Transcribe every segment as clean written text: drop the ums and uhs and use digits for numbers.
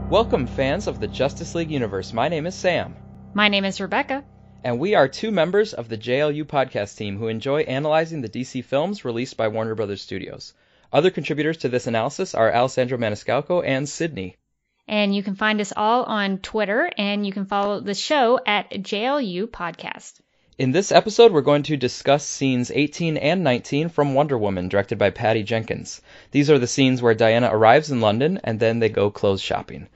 Welcome, fans of the Justice League universe. My name is Sam. My name is Rebecca. And we are two members of the JLU podcast team who enjoy analyzing the DC films released by Warner Brothers Studios. Other contributors to this analysis are Alessandro Maniscalco and Sydney. And you can find us all on Twitter, and you can follow the show at JLU Podcast. In this episode, we're going to discuss scenes 18 and 19 from Wonder Woman, directed by Patty Jenkins. These are the scenes where Diana arrives in London, and then they go clothes shopping.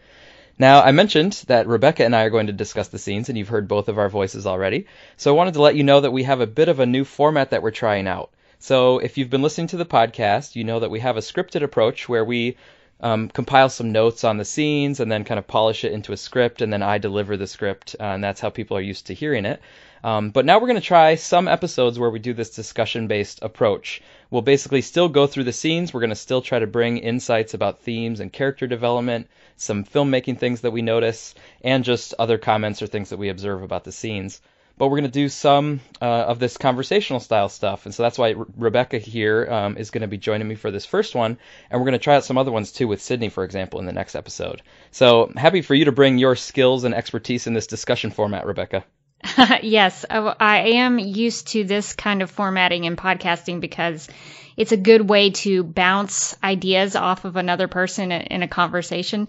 Now, I mentioned that Rebecca and I are going to discuss the scenes, and you've heard both of our voices already. So I wanted to let you know that we have a bit of a new format that we're trying out. So if you've been listening to the podcast, you know that we have a scripted approach where we compile some notes on the scenes and then kind of polish it into a script, and then I deliver the script, and that's how people are used to hearing it. But now we're going to try some episodes where we do this discussion-based approach. We'll basically still go through the scenes. We're going to still try to bring insights about themes and character development, some filmmaking things that we notice, and just other comments or things that we observe about the scenes. But we're going to do some of this conversational style stuff, and so that's why Rebecca here is going to be joining me for this first one, and we're going to try out some other ones too with Sydney, for example, in the next episode. So happy for you to bring your skills and expertise in this discussion format, Rebecca. Yes, I am used to this kind of formatting in podcasting because it's a good way to bounce ideas off of another person in a conversation.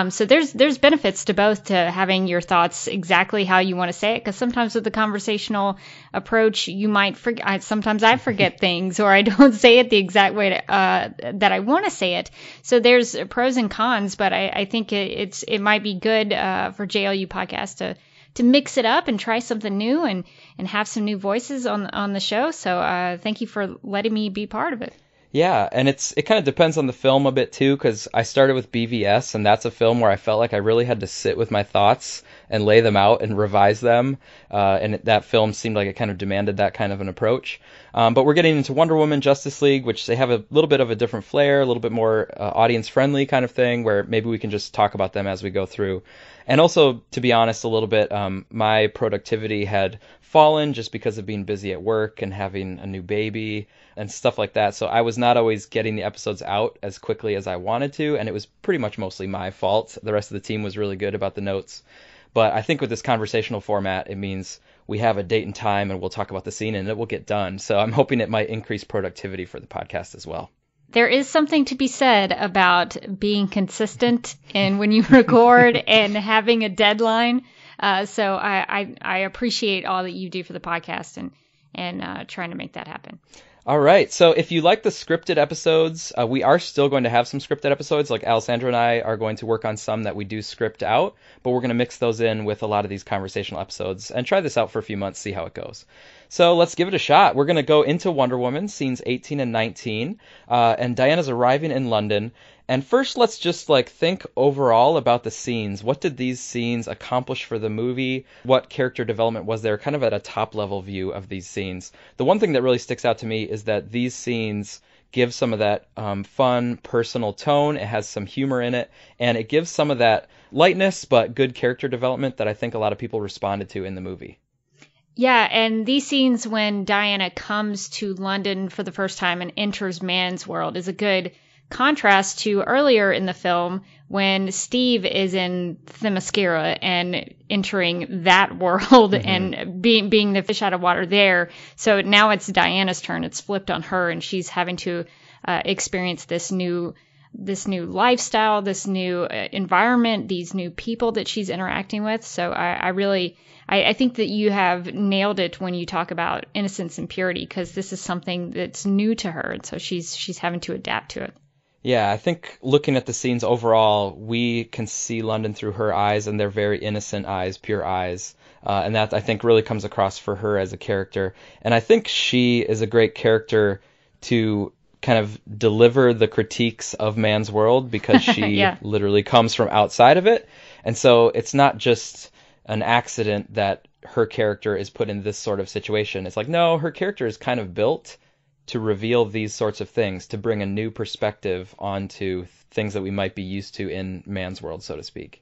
So there's benefits to both, to having your thoughts exactly how you want to say it, because sometimes with the conversational approach, you might forget. Sometimes I forget things, or I don't say it the exact way that I want to say it. So there's pros and cons, but I think it might be good for JLU podcast to mix it up and try something new and have some new voices on the show. So thank you for letting me be part of it. Yeah, and it kind of depends on the film a bit too, because I started with BVS, and that's a film where I felt like I really had to sit with my thoughts and lay them out and revise them, and that film seemed like it kind of demanded that kind of an approach. But we're getting into Wonder Woman, Justice League, which they have a little bit of a different flair, a little bit more audience-friendly kind of thing, where maybe we can just talk about them as we go through. And also, to be honest, a little bit, my productivity had fallen just because of being busy at work and having a new baby and stuff like that. So I was not always getting the episodes out as quickly as I wanted to, and it was pretty much mostly my fault. The rest of the team was really good about the notes. But I think with this conversational format, it means we have a date and time, and we'll talk about the scene, and it will get done. So I'm hoping it might increase productivity for the podcast as well. There is something to be said about being consistent and when you record and having a deadline. So I appreciate all that you do for the podcast and trying to make that happen. All right. So if you like the scripted episodes, we are still going to have some scripted episodes. Like Alessandro and I are going to work on some that we do script out, but we're going to mix those in with a lot of these conversational episodes and try this out for a few months, see how it goes. So let's give it a shot. We're going to go into Wonder Woman, scenes 18 and 19, and Diana's arriving in London. And first, let's just think overall about the scenes. What did these scenes accomplish for the movie? What character development was there, kind of at a top-level view of these scenes? The one thing that really sticks out to me is that these scenes give some of that fun, personal tone. It has some humor in it, and it gives some of that lightness, but good character development that I think a lot of people responded to in the movie. Yeah, and these scenes when Diana comes to London for the first time and enters man's world is a good contrast to earlier in the film when Steve is in Themyscira and entering that world and being the fish out of water there. So now it's Diana's turn. It's flipped on her, and she's having to experience this new lifestyle, this new environment, these new people that she's interacting with. So I think that you have nailed it when you talk about innocence and purity, because this is something that's new to her, and so she's having to adapt to it. Yeah, I think looking at the scenes overall, we can see London through her eyes, and they're very innocent eyes, pure eyes. And that, I think, really comes across for her as a character. And I think she is a great character to kind of deliver the critiques of man's world, because she literally comes from outside of it. And so it's not just an accident that her character is put in this sort of situation. It's like, no, her character is kind of built to reveal these sorts of things, to bring a new perspective onto things that we might be used to in man's world, so to speak.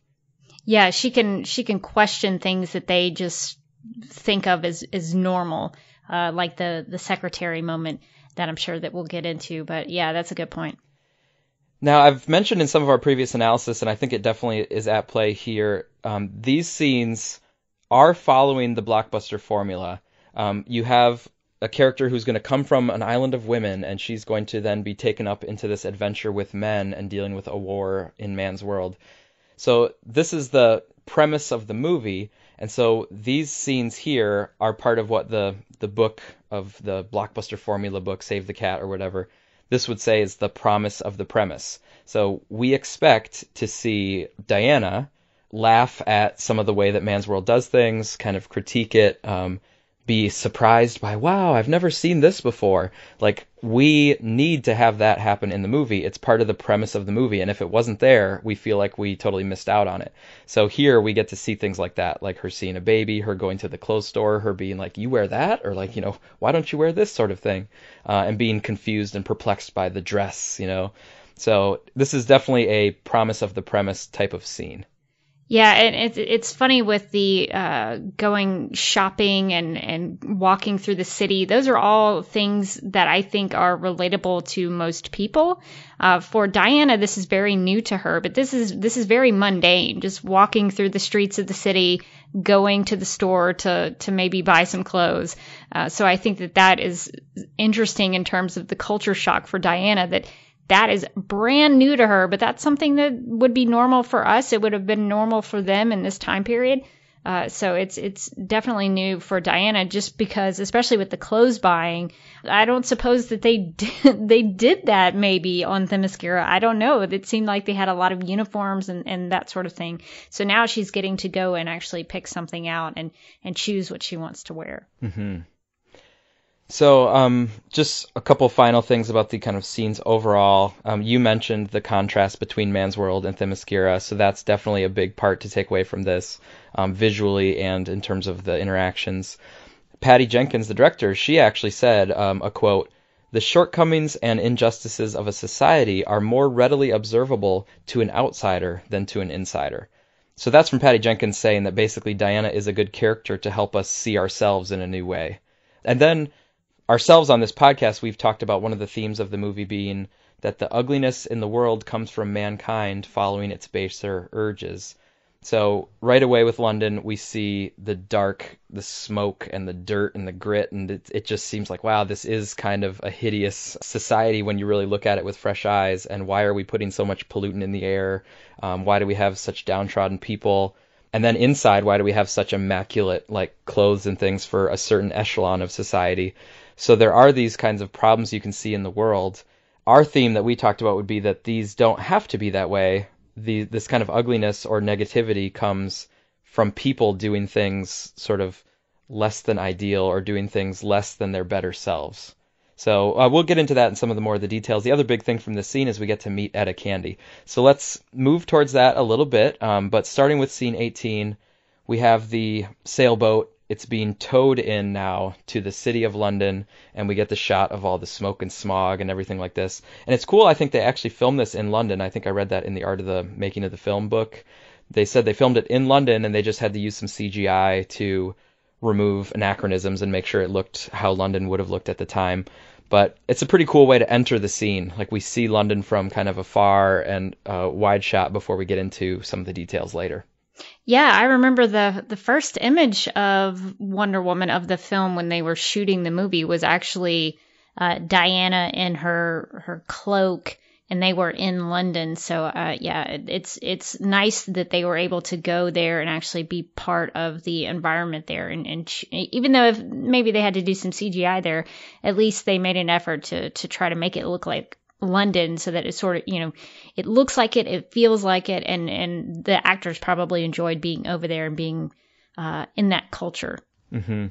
Yeah, she can question things that they just think of as normal, like the secretary moment that I'm sure that we'll get into. But yeah, that's a good point. Now, I've mentioned in some of our previous analysis, and I think it definitely is at play here, these scenes are following the blockbuster formula. You have a character who's going to come from an island of women, and she's going to then be taken up into this adventure with men and dealing with a war in man's world. So this is the premise of the movie, and so these scenes here are part of what the book of the blockbuster formula book, Save the Cat or whatever, this would say is the promise of the premise. So we expect to see Diana laugh at some of the way that Man's World does things, kind of critique it, be surprised by, wow, I've never seen this before. Like, we need to have that happen in the movie. It's part of the premise of the movie, and if it wasn't there, we feel like we totally missed out on it. So here we get to see things like that, like her seeing a baby, her going to the clothes store, her being like, you wear that? Or like, why don't you wear this sort of thing? And being confused and perplexed by the dress, So this is definitely a promise of the premise type of scene. Yeah, and it's funny with the going shopping and walking through the city. Those are all things that I think are relatable to most people. For Diana, this is very new to her, but this is very mundane. Just walking through the streets of the city, going to the store to maybe buy some clothes. So I think that is interesting in terms of the culture shock for Diana, that is brand new to her, but that's something that would be normal for us. It would have been normal for them in this time period. So it's definitely new for Diana, just because, especially with the clothes buying, I don't suppose that they did that maybe on Themyscira. I don't know. It seemed like they had a lot of uniforms and that sort of thing. So now she's getting to go and actually pick something out and choose what she wants to wear. Mm-hmm. So, just a couple final things about the kind of scenes overall. You mentioned the contrast between Man's World and Themyscira, so that's definitely a big part to take away from this, visually and in terms of the interactions. Patty Jenkins, the director, she actually said, a quote, "The shortcomings and injustices of a society are more readily observable to an outsider than to an insider." So that's from Patty Jenkins saying that basically Diana is a good character to help us see ourselves in a new way. And then ourselves on this podcast, we've talked about one of the themes of the movie being that the ugliness in the world comes from mankind following its baser urges. So right away with London, we see the dark, the smoke, and the dirt and the grit, and it just seems like, wow, this is kind of a hideous society when you really look at it with fresh eyes, and why are we putting so much pollutant in the air? Why do we have such downtrodden people? And then inside, why do we have such immaculate, like, clothes and things for a certain echelon of society? So there are these kinds of problems you can see in the world. Our theme that we talked about would be that these don't have to be that way. This kind of ugliness or negativity comes from people doing things sort of less than ideal or doing things less than their better selves. So we'll get into that in some of the details. The other big thing from this scene is we get to meet Etta Candy. So let's move towards that a little bit. But starting with scene 18, we have the sailboat. It's being towed in now to the city of London, and we get the shot of all the smoke and smog and everything like this. And it's cool, I think they actually filmed this in London. I think I read that in the Art of the Making of the Film book. They said they filmed it in London, and they just had to use some CGI to remove anachronisms and make sure it looked how London would have looked at the time. But it's a pretty cool way to enter the scene. Like, we see London from kind of afar and wide shot before we get into some of the details later. Yeah, I remember the first image of Wonder Woman of the film when they were shooting the movie was actually Diana in her cloak, and they were in London. So yeah, it's nice that they were able to go there and actually be part of the environment there. And even though if maybe they had to do some CGI there, at least they made an effort to try to make it look like London, so that it sort of, it looks like it feels like it, and the actors probably enjoyed being over there and being in that culture. Mm-hmm.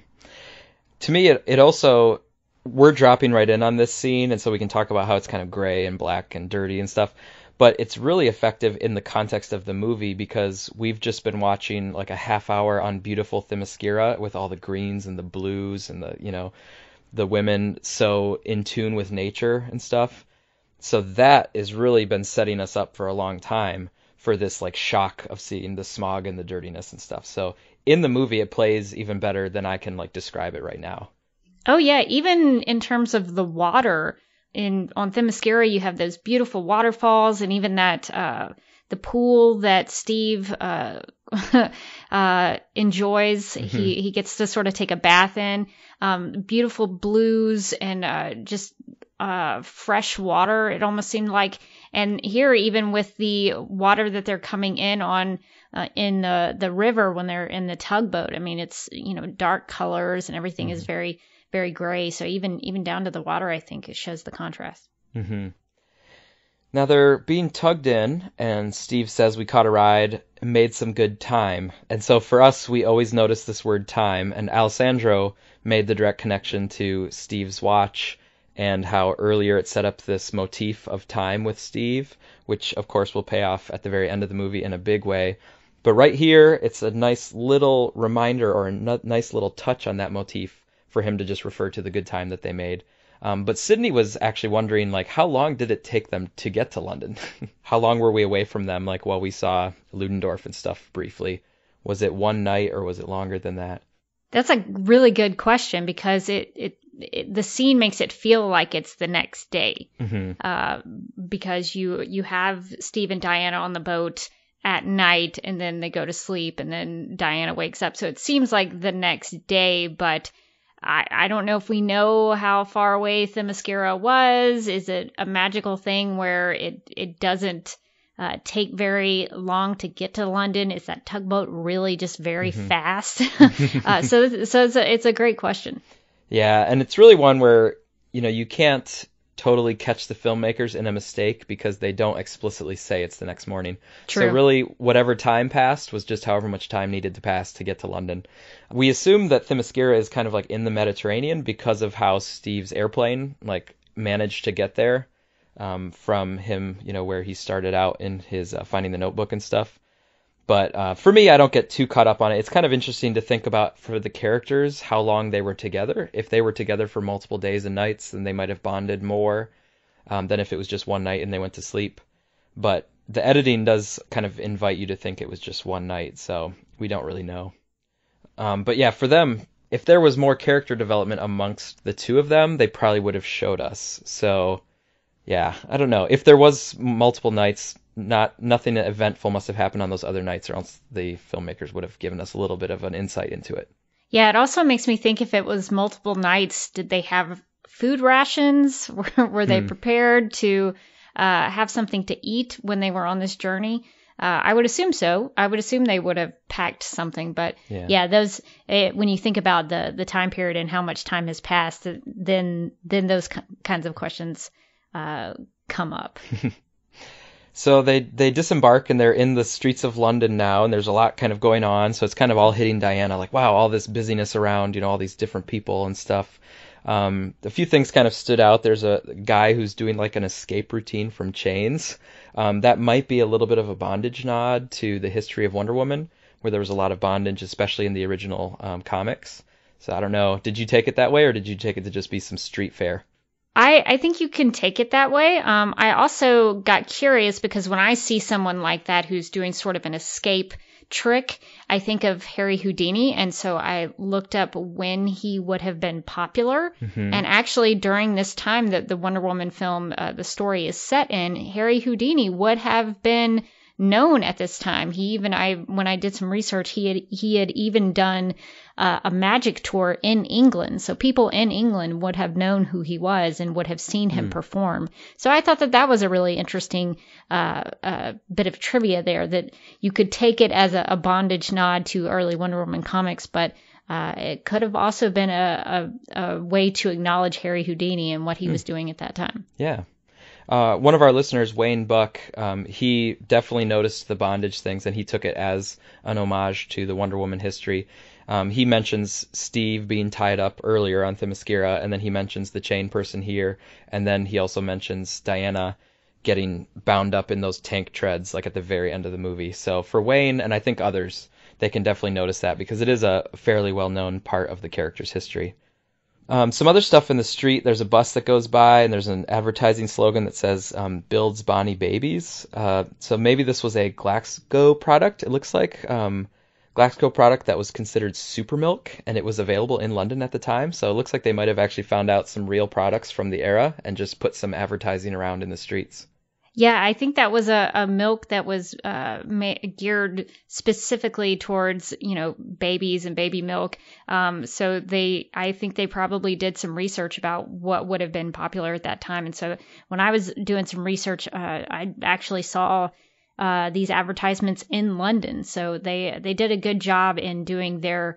To me, it also, we're dropping right in on this scene, and so we can talk about how it's kind of gray and black and dirty and stuff, but it's really effective in the context of the movie because we've just been watching like a half hour on beautiful Themyscira with all the greens and the blues and the women so in tune with nature and stuff. So that has really been setting us up for a long time for this like shock of seeing the smog and the dirtiness and stuff. So in the movie, it plays even better than I can like describe it right now. Oh yeah, even in terms of the water, on Themyscira, you have those beautiful waterfalls, and even that the pool that Steve enjoys. He gets to sort of take a bath in. Beautiful blues and just fresh water. It almost seemed like. And here, even with the water that they're coming in on in the river when they're in the tugboat, I mean, it's dark colors and everything is very, very gray. So even down to the water, I think it shows the contrast. Mm-hmm. Now they're being tugged in, and Steve says we caught a ride and made some good time. And so for us, we always notice this word time, and Alessandro made the direct connection to Steve's watch and how earlier it set up this motif of time with Steve, which of course will pay off at the very end of the movie in a big way. But right here, it's a nice little reminder or a nice little touch on that motif for him to just refer to the good time that they made. But Sydney was actually wondering, like, how long did it take them to get to London? How long were we away from them, like, while we saw Ludendorff and stuff briefly? Was it one night or was it longer than that? That's a really good question because the scene makes it feel like it's the next day. Because you have Steve and Diana on the boat at night and then they go to sleep and then Diana wakes up. So it seems like the next day, but I don't know if we know how far away Themyscira was. Is it a magical thing where it doesn't take very long to get to London? Is that tugboat really just very fast? So it's a great question. Yeah, and it's really one where, you can't totally catch the filmmakers in a mistake because they don't explicitly say it's the next morning. True. So really, whatever time passed was just however much time needed to pass to get to London. We assume that Themyscira is kind of like in the Mediterranean because of how Steve's airplane managed to get there from him, where he started out in his finding the notebook and stuff. But for me, I don't get too caught up on it. It's kind of interesting to think about for the characters how long they were together. If they were together for multiple days and nights, then they might have bonded more than if it was just one night and they went to sleep. But the editing does kind of invite you to think it was just one night, so we don't really know. But yeah, for them, if there was more character development amongst the two of them, they probably would have showed us. So yeah, I don't know. If there was multiple nights, nothing eventful must have happened on those other nights, or else the filmmakers would have given us a little bit of an insight into it. Yeah, it also makes me think if it was multiple nights, did they have food rations? Were they prepared to have something to eat when they were on this journey? I would assume so. I would assume they would have packed something. But yeah those when you think about the time period and how much time has passed, then those kinds of questions come up. So they disembark and they're in the streets of London now, and there's a lot kind of going on. So it's kind of all hitting Diana, like, wow, all this busyness around, all these different people and stuff. A few things kind of stood out. There's a guy who's doing like an escape routine from chains. That might be a little bit of a bondage nod to the history of Wonder Woman, where there was a lot of bondage, especially in the original comics. So I don't know. Did you take it that way, or did you take it to just be some street fare? I think you can take it that way. I also got curious because when I see someone like that who's doing sort of an escape trick, I think of Harry Houdini. And so I looked up when he would have been popular. And actually during this time that the Wonder Woman film, the story is set in, Harry Houdini would have been known at this time. When I did some research, he had even done a magic tour in England. So people in England would have known who he was and would have seen him perform. So I thought that was a really interesting bit of trivia there, that you could take it as a bondage nod to early Wonder Woman comics, but it could have also been a way to acknowledge Harry Houdini and what he was doing at that time. Yeah. One of our listeners, Wayne Buck, he definitely noticed the bondage things, and he took it as an homage to the Wonder Woman history. He mentions Steve being tied up earlier on Themyscira, and then he mentions the chain person here, and then he also mentions Diana getting bound up in those tank treads, like at the very end of the movie. So for Wayne, and I think others, they can definitely notice that, because it is a fairly well-known part of the character's history. Some other stuff in the street, there's a bus that goes by, and there's an advertising slogan that says, builds Bonnie babies. So maybe this was a Glaxo product, it looks like. Glaxco product that was considered super milk, and it was available in London at the time. So it looks like they might have actually found out some real products from the era and just put some advertising around in the streets. Yeah, I think that was a milk that was geared specifically towards, babies and baby milk. So I think they probably did some research about what would have been popular at that time. And so when I was doing some research, I actually saw these advertisements in London. So they did a good job in doing their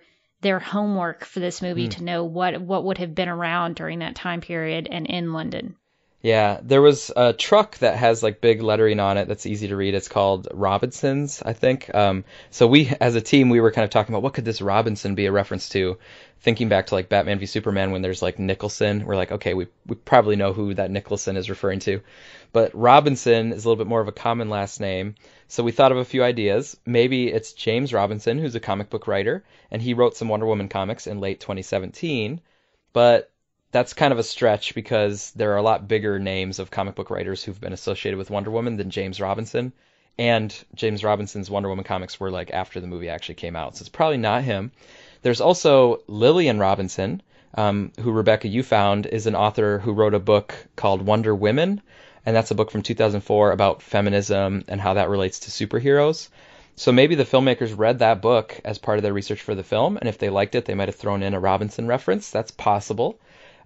homework for this movie to know what would have been around during that time period and in London. Yeah, there was a truck that has like big lettering on it that's easy to read. It's called Robinson's, I think. So we, as a team, we were kind of talking about what could this Robinson be a reference to? Thinking back to like Batman v Superman when there's like Nicholson, we're like, okay, we probably know who that Nicholson is referring to. But Robinson is a little bit more of a common last name. So we thought of a few ideas. Maybe it's James Robinson, who's a comic book writer, and he wrote some Wonder Woman comics in late 2017. But that's kind of a stretch because there are a lot bigger names of comic book writers who've been associated with Wonder Woman than James Robinson. And James Robinson's Wonder Woman comics were like after the movie actually came out. So it's probably not him. There's also Lillian Robinson, who, Rebecca, you found, is an author who wrote a book called Wonder Women. And that's a book from 2004 about feminism and how that relates to superheroes. So maybe the filmmakers read that book as part of their research for the film. And if they liked it, they might have thrown in a Robinson reference. That's possible.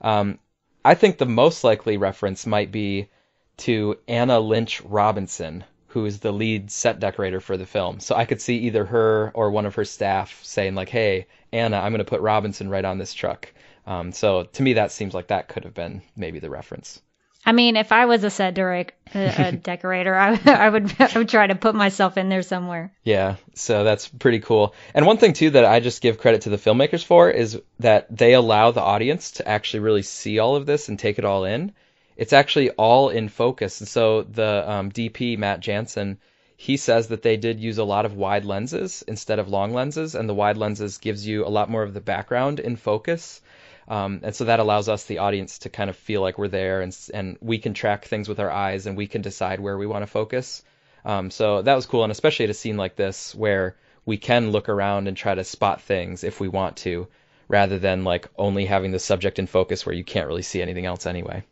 I think the most likely reference might be to Anna Lynch Robinson, who is the lead set decorator for the film. So I could see either her or one of her staff saying like, hey, Anna, I'm going to put Robinson right on this truck. So to me, that seems like that could have been maybe the reference. I mean, if I was a set decorator, I would try to put myself in there somewhere. Yeah, so that's pretty cool. And one thing, too, that I just give credit to the filmmakers for is that they allow the audience to actually really see all of this and take it all in. It's actually all in focus. And so the DP, Matt Jansen, he says that they did use a lot of wide lenses instead of long lenses, and the wide lenses gives you a lot more of the background in focus. And so that allows us, the audience, to kind of feel like we're there, and we can track things with our eyes, and we can decide where we want to focus. So that was cool, and especially at a scene like this where we can look around and try to spot things if we want to, rather than like only having the subject in focus where you can't really see anything else anyway.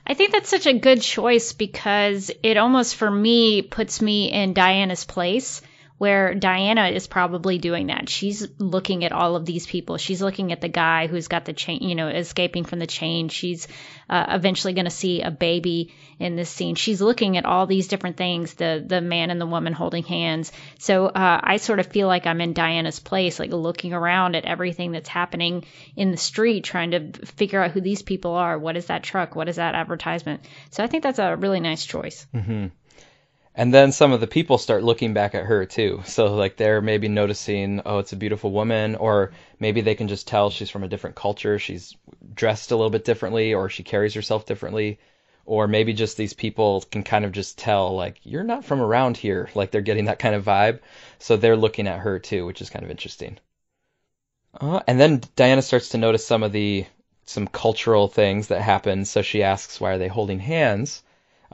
I think that's such a good choice because it almost, for me, puts me in Diana's place, where Diana is probably doing that. She's looking at all of these people. She's looking at the guy who's got the chain, escaping from the chain. She's eventually going to see a baby in this scene. She's looking at all these different things, the man and the woman holding hands. So I sort of feel like I'm in Diana's place, like looking around at everything that's happening in the street, trying to figure out who these people are. What is that truck? What is that advertisement? So I think that's a really nice choice. Mm-hmm. And then some of the people start looking back at her too. So like they're maybe noticing, oh, it's a beautiful woman, or maybe they can just tell she's from a different culture. She's dressed a little bit differently, or she carries herself differently. Or maybe just these people can kind of just tell, like, you're not from around here. Like they're getting that kind of vibe. So they're looking at her too, which is kind of interesting. And then Diana starts to notice some cultural things that happen. So she asks, why are they holding hands?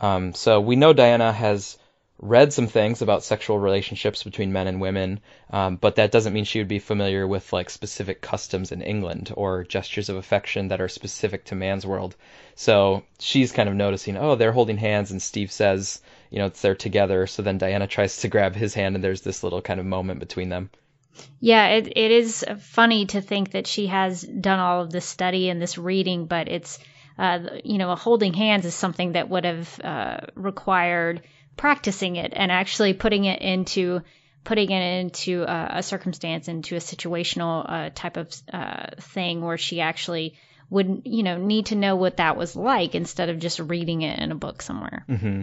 So we know Diana has read some things about sexual relationships between men and women, but that doesn't mean she would be familiar with like specific customs in England or gestures of affection that are specific to man's world. So she's kind of noticing, oh, they're holding hands, and Steve says, they're together. So then Diana tries to grab his hand, and there's this little kind of moment between them. Yeah, it is funny to think that she has done all of this study and this reading, but it's, holding hands is something that would have required practicing it and actually putting it into a circumstance, into a situational type of thing where she actually would need to know what that was like instead of just reading it in a book somewhere. Mm-hmm.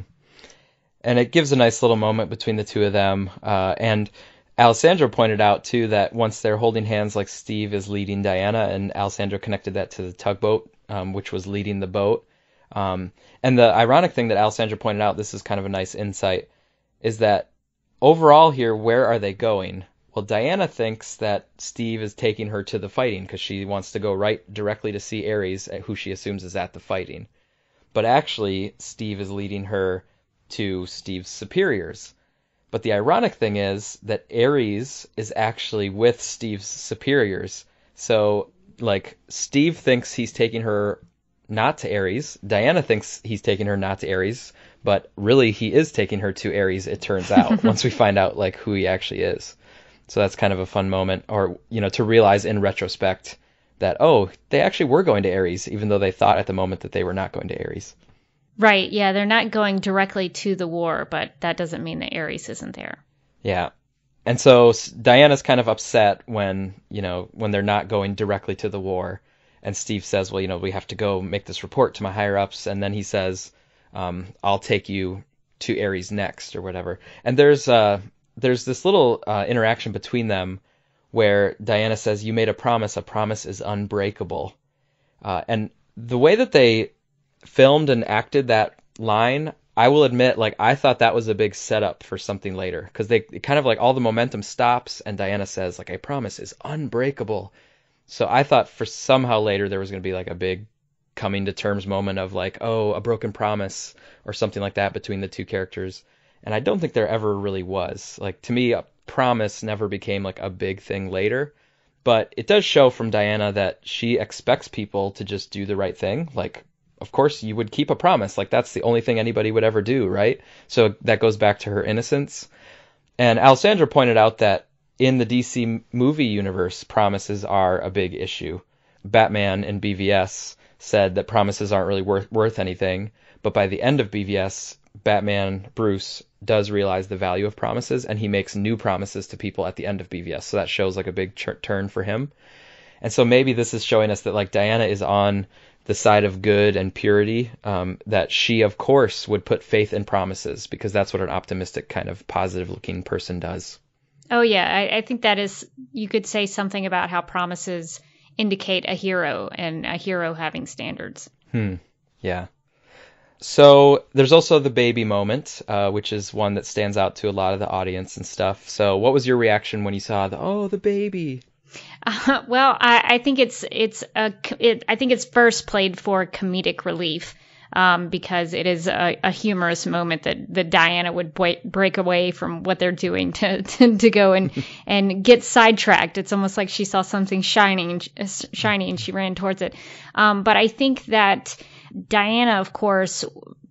And it gives a nice little moment between the two of them. And Alessandro pointed out too that once they're holding hands, like Steve is leading Diana, and Alessandro connected that to the tugboat, which was leading the boat. And the ironic thing that Alessandra pointed out, this is kind of a nice insight, is that overall here, where are they going? Well, Diana thinks that Steve is taking her to the fighting because she wants to go right directly to see Ares, who she assumes is at the fighting. But actually, Steve is leading her to Steve's superiors. But the ironic thing is that Ares is actually with Steve's superiors. So, like, Steve thinks he's taking her not to Ares. Diana thinks he's taking her not to Ares, but really he is taking her to Ares, it turns out, once we find out, like, who he actually is. So that's kind of a fun moment, or, you know, to realize in retrospect that, oh, they actually were going to Ares, even though they thought at the moment that they were not going to Ares. Right, yeah, they're not going directly to the war, but that doesn't mean that Ares isn't there. Yeah. And so Diana's kind of upset when, you know, when they're not going directly to the war. And Steve says, well, you know, we have to go make this report to my higher-ups. And then he says, I'll take you to Ares next, or whatever. And there's this little interaction between them where Diana says, you made a promise is unbreakable. And the way that they filmed and acted that line, I will admit, like, I thought that was a big setup for something later, because they kind of, like, all the momentum stops and Diana says, like, a promise is unbreakable. So I thought for somehow later there was going to be, like, a big coming to terms moment of, like, oh, a broken promise or something like that between the two characters. And I don't think there ever really was. Like, to me, a promise never became, like, a big thing later. But it does show from Diana that she expects people to just do the right thing. Like, of course, you would keep a promise. Like, that's the only thing anybody would ever do, right? So that goes back to her innocence. And Alessandra pointed out that in the DC movie universe, promises are a big issue. Batman in BVS said that promises aren't really worth anything. But by the end of BVS, Batman, Bruce, does realize the value of promises, and he makes new promises to people at the end of BVS. So that shows, like, a big turn for him. And so maybe this is showing us that, like, Diana is on the side of good and purity, that she, of course, would put faith in promises, because that's what an optimistic kind of positive-looking person does. Oh, yeah. I think that is, you could say something about how promises indicate a hero and a hero having standards. Yeah. So there's also the baby moment, which is one that stands out to a lot of the audience and stuff. So what was your reaction when you saw the baby? Well, I think I think it's first played for comedic relief, because it is a humorous moment that Diana would break away from what they're doing to go and get sidetracked. It's almost like she saw something shiny and she ran towards it. But I think that Diana, of course,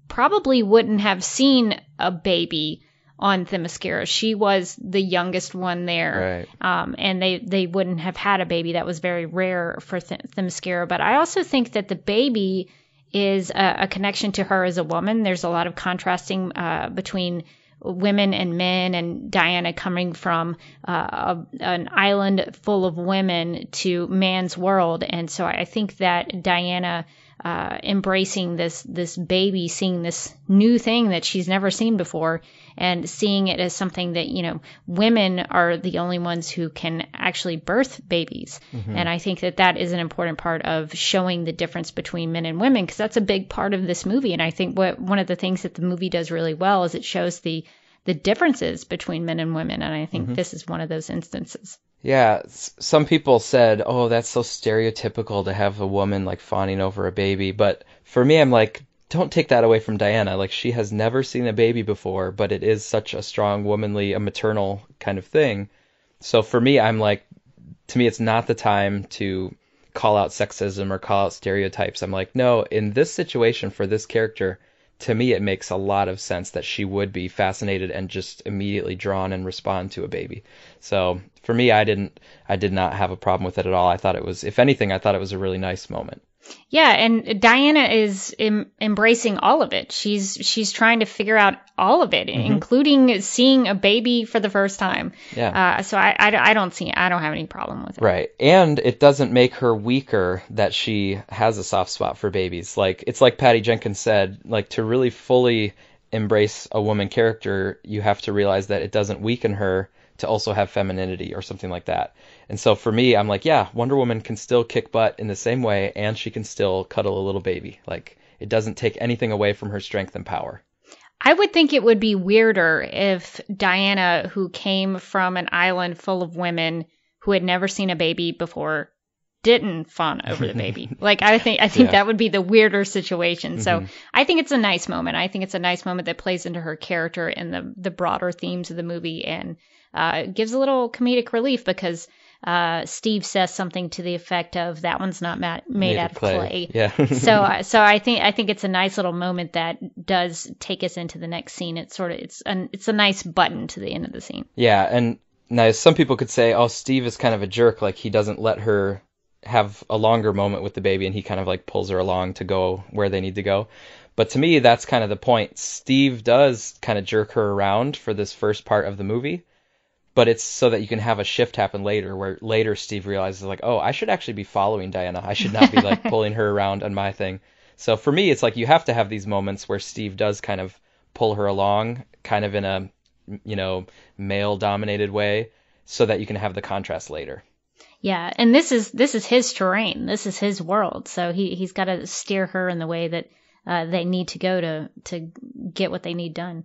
probably wouldn't have seen a baby on Themyscira. She was the youngest one there. Right. And they wouldn't have had a baby. That was very rare for Themyscira. But I also think that the baby is a connection to her as a woman. There's a lot of contrasting between women and men, and Diana coming from an island full of women to man's world. And so I think that Diana embracing this baby, seeing this new thing that she's never seen before, and seeing it as something that, you know, women are the only ones who can actually birth babies. Mm-hmm. And I think that is an important part of showing the difference between men and women, because that's a big part of this movie. And I think one of the things that the movie does really well is it shows the differences between men and women. And I think this is one of those instances. Yeah, some people said, oh, that's so stereotypical to have a woman, like, fawning over a baby. But for me, I'm like, don't take that away from Diana. Like, she has never seen a baby before, but it is such a strong, womanly, a maternal kind of thing. So for me, I'm like, to me, it's not the time to call out sexism or call out stereotypes. I'm like, no, in this situation for this character, to me, it makes a lot of sense that she would be fascinated and just immediately drawn and respond to a baby. So for me, I did not have a problem with it at all. I thought it was, if anything, I thought it was a really nice moment. Yeah, and Diana is embracing all of it. She's trying to figure out all of it, including seeing a baby for the first time. Yeah. So I don't have any problem with it. Right, and it doesn't make her weaker that she has a soft spot for babies. Like, it's like Patty Jenkins said, like, to really fully embrace a woman character, you have to realize that it doesn't weaken her to also have femininity or something like that. And so for me, I'm like, yeah, Wonder Woman can still kick butt in the same way, and she can still cuddle a little baby. Like, it doesn't take anything away from her strength and power. I would think it would be weirder if Diana, who came from an island full of women who had never seen a baby before, didn't fawn over the baby. Like, I think that would be the weirder situation. So I think it's a nice moment. I think it's a nice moment that plays into her character and the broader themes of the movie, and gives a little comedic relief because Steve says something to the effect of, "That one's not made out of clay." Yeah. so I think it's a nice little moment that does take us into the next scene. It's a nice button to the end of the scene. Yeah, and now some people could say, "Oh, Steve is kind of a jerk. Like, he doesn't let her have a longer moment with the baby, and he kind of like pulls her along to go where they need to go." But to me, that's kind of the point. Steve does kind of jerk her around for this first part of the movie. But it's so that you can have a shift happen later, where later Steve realizes, like, oh, I should actually be following Diana. I should not be, like, pulling her around on my thing. So for me, it's like you have to have these moments where Steve does kind of pull her along, kind of in a, male-dominated way, so that you can have the contrast later. Yeah, and this is his terrain. This is his world. So he's got to steer her in the way that they need to go to get what they need done.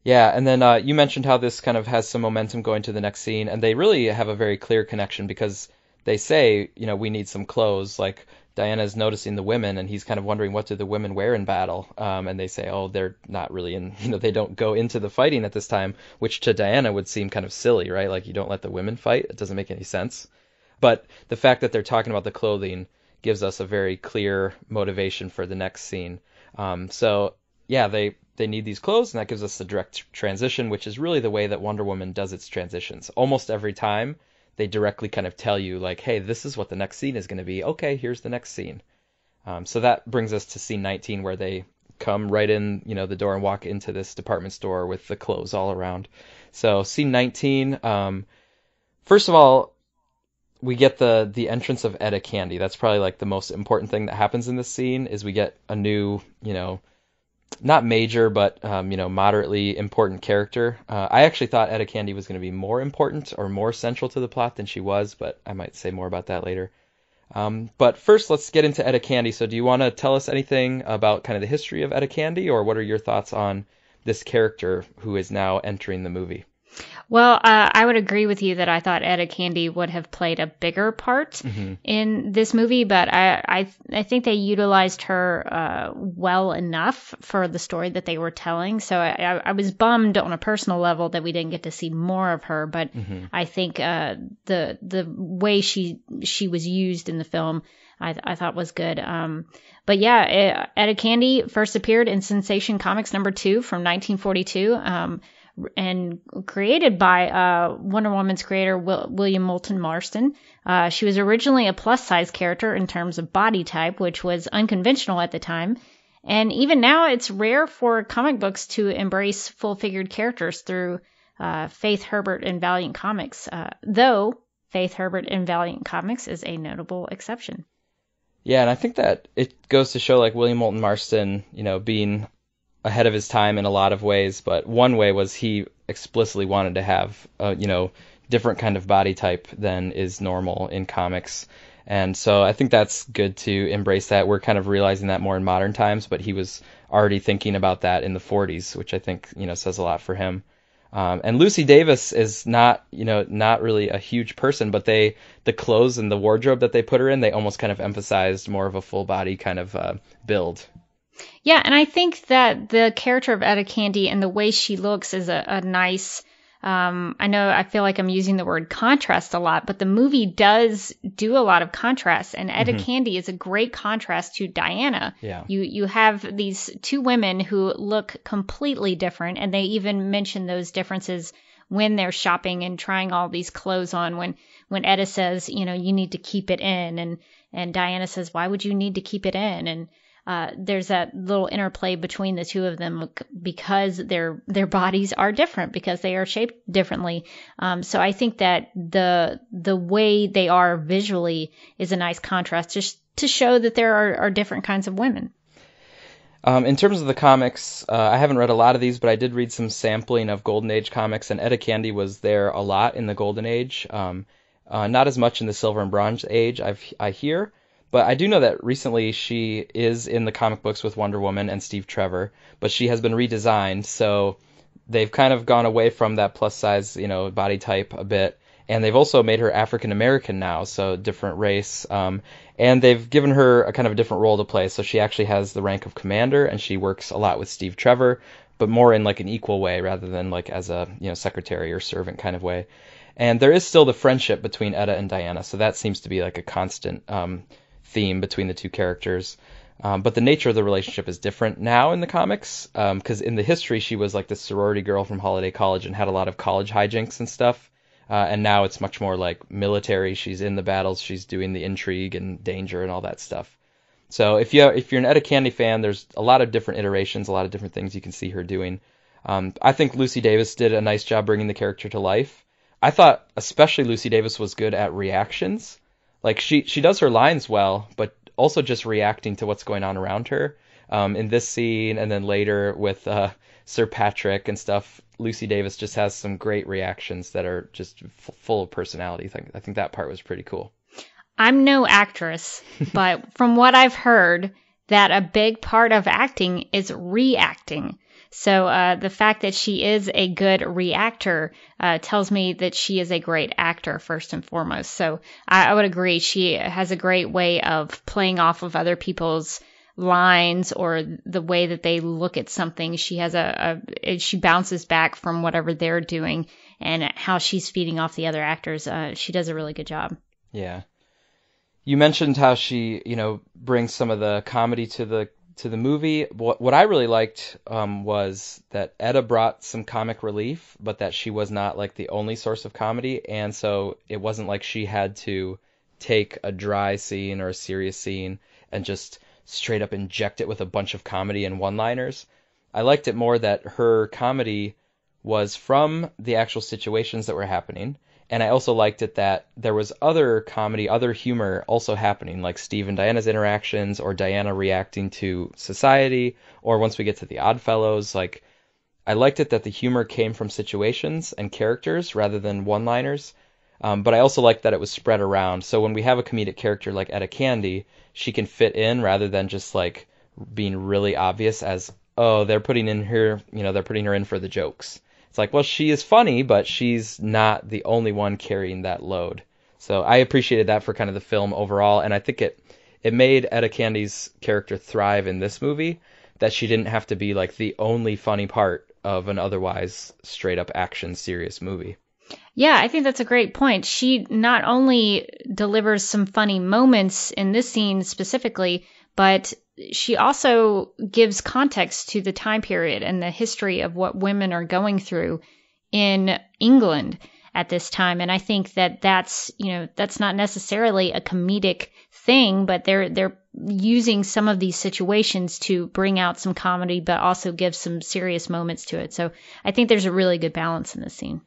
Yeah, and then you mentioned how this kind of has some momentum going to the next scene, and they really have a very clear connection because they say, we need some clothes. Like, Diana's noticing the women, and he's kind of wondering, what do the women wear in battle? And they say, oh, they're not really they don't go into the fighting at this time, which to Diana would seem kind of silly, right? Like, you don't let the women fight. It doesn't make any sense. But the fact that they're talking about the clothing gives us a very clear motivation for the next scene. So, yeah, they need these clothes, and that gives us the direct transition, which is really the way that Wonder Woman does its transitions. Almost every time, they directly kind of tell you, like, hey, this is what the next scene is going to be. Okay, here's the next scene. So that brings us to scene 19, where they come right in, the door and walk into this department store with the clothes all around. So scene 19, first of all, we get the entrance of Etta Candy. That's probably like the most important thing that happens in this scene, is we get a new, not major, but, moderately important character. I actually thought Etta Candy was going to be more important or more central to the plot than she was, but I might say more about that later. But first, let's get into Etta Candy. So do you want to tell us anything about kind of the history of Etta Candy, or what are your thoughts on this character who is now entering the movie? Well, I would agree with you that I thought Etta Candy would have played a bigger part in this movie, but I think they utilized her well enough for the story that they were telling. So I was bummed on a personal level that we didn't get to see more of her, but I think the way she was used in the film, I thought was good. But yeah, Etta Candy first appeared in Sensation Comics #2 from 1942. And created by Wonder Woman's creator, William Moulton Marston. She was originally a plus-size character in terms of body type, which was unconventional at the time. And even now, it's rare for comic books to embrace full-figured characters through Faith Herbert and Valiant Comics, though Faith Herbert and Valiant Comics is a notable exception. Yeah, and I think that it goes to show, like, William Moulton Marston, being ahead of his time in a lot of ways, but one way was he explicitly wanted to have different kind of body type than is normal in comics. And so I think that's good to embrace that. We're kind of realizing that more in modern times, but he was already thinking about that in the 40s, which I think, says a lot for him. And Lucy Davis is not really a huge person, but the clothes and the wardrobe that they put her in, they almost kind of emphasized more of a full body kind of build. Yeah, and I think that the character of Etta Candy and the way she looks is a nice, I feel like I'm using the word contrast a lot, but the movie does do a lot of contrast, and Etta Candy is a great contrast to Diana. Yeah. You have these two women who look completely different, and they even mention those differences when they're shopping and trying all these clothes on, when Etta says, you need to keep it in, and Diana says, why would you need to keep it in? And there's that little interplay between the two of them because their bodies are different, because they are shaped differently. So I think that the way they are visually is a nice contrast, just to show that there are different kinds of women. In terms of the comics, I haven't read a lot of these, but I did read some sampling of Golden Age comics, and Etta Candy was there a lot in the Golden Age. Not as much in the Silver and Bronze Age, I hear. But I do know that recently she is in the comic books with Wonder Woman and Steve Trevor, but she has been redesigned, so they've kind of gone away from that plus size, body type a bit, And they've also made her African American now, so different race. And they've given her a kind of a different role to play. So she actually has the rank of commander, and she works a lot with Steve Trevor, but more in like an equal way rather than like as a secretary or servant kind of way. And there is still the friendship between Etta and Diana, so that seems to be like a constant theme between the two characters. But the nature of the relationship is different now in the comics, because in the history she was like the sorority girl from Holiday College and had a lot of college hijinks and stuff. And now it's much more like military. She's in the battles, she's doing the intrigue and danger and all that stuff. So if you're an Etta Candy fan, there's a lot of different iterations, a lot of different things you can see her doing. I think Lucy Davis did a nice job bringing the character to life. I thought especially Lucy Davis was good at reactions. Like she does her lines well, but also just reacting to what's going on around her. In this scene and then later with Sir Patrick and stuff, Lucy Davis just has some great reactions that are just full of personality. I think that part was pretty cool. I'm no actress, but from what I've heard, that a big part of acting is reacting. So the fact that she is a good reactor tells me that she is a great actor, first and foremost. So I would agree. She has a great way of playing off of other people's lines or the way that they look at something. She has she bounces back from whatever they're doing, and how she's feeding off the other actors. She does a really good job. Yeah. You mentioned how she, brings some of the comedy to the movie. What I really liked was that Etta brought some comic relief, but that she was not like the only source of comedy, and so it wasn't like she had to take a dry scene or a serious scene and just straight up inject it with a bunch of comedy and one-liners. I liked it more that her comedy was from the actual situations that were happening. And I also liked it that there was other comedy, other humor also happening, like Steve and Diana's interactions, or Diana reacting to society, or once we get to the Oddfellows. Like, I liked it that the humor came from situations and characters rather than one-liners. But I also liked that it was spread around. So when we have a comedic character like Etta Candy, she can fit in rather than just like being really obvious as, oh, they're putting her in for the jokes. It's like, well, she is funny, but she's not the only one carrying that load. So I appreciated that for kind of the film overall, and I think it made Etta Candy's character thrive in this movie, that she didn't have to be like the only funny part of an otherwise straight up action serious movie. Yeah, I think that's a great point. She not only delivers some funny moments in this scene specifically, but she also gives context to the time period and the history of what women are going through in England at this time. And I think that that's not necessarily a comedic thing, but they're using some of these situations to bring out some comedy, but also give some serious moments to it. So I think there's a really good balance in this scene.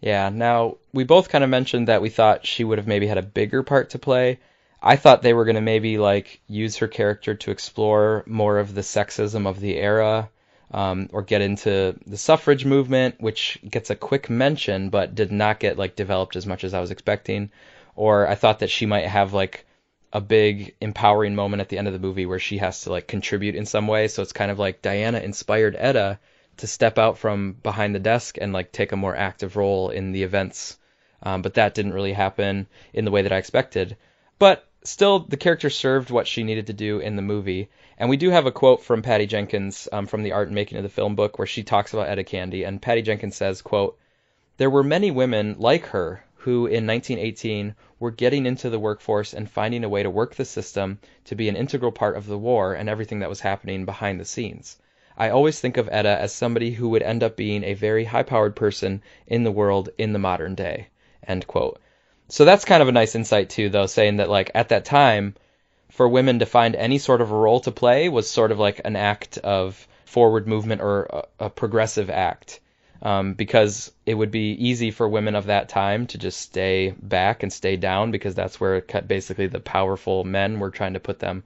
Yeah, now, we both kind of mentioned that we thought she would have maybe had a bigger part to play. I thought they were going to maybe like use her character to explore more of the sexism of the era, or get into the suffrage movement, which gets a quick mention but did not get like developed as much as I was expecting. Or I thought that she might have like a big empowering moment at the end of the movie where she has to like contribute in some way. So it's kind of like Diana inspired Etta to step out from behind the desk and like take a more active role in the events. But that didn't really happen in the way that I expected. But still, the character served what she needed to do in the movie. And we do have a quote from Patty Jenkins from the Art and Making of the Film book where she talks about Etta Candy. And Patty Jenkins says, quote, "There were many women like her who in 1918 were getting into the workforce and finding a way to work the system to be an integral part of the war and everything that was happening behind the scenes. I always think of Etta as somebody who would end up being a very high-powered person in the world in the modern day." End quote. So that's kind of a nice insight too, though, saying that like at that time, for women to find any sort of a role to play was sort of like an act of forward movement or a progressive act. Because it would be easy for women of that time to just stay back and stay down because that's where basically the powerful men were trying to put them.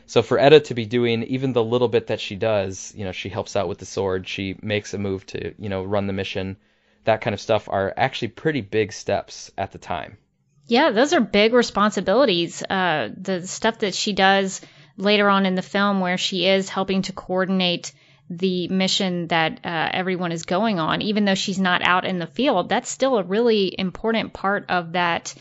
So for Etta to be doing even the little bit that she does, she helps out with the sword, she makes a move to, run the mission, that kind of stuff are actually pretty big steps at the time. Yeah, those are big responsibilities. The stuff that she does later on in the film where she is helping to coordinate the mission that everyone is going on. Even though she's not out in the field, that's still a really important part of that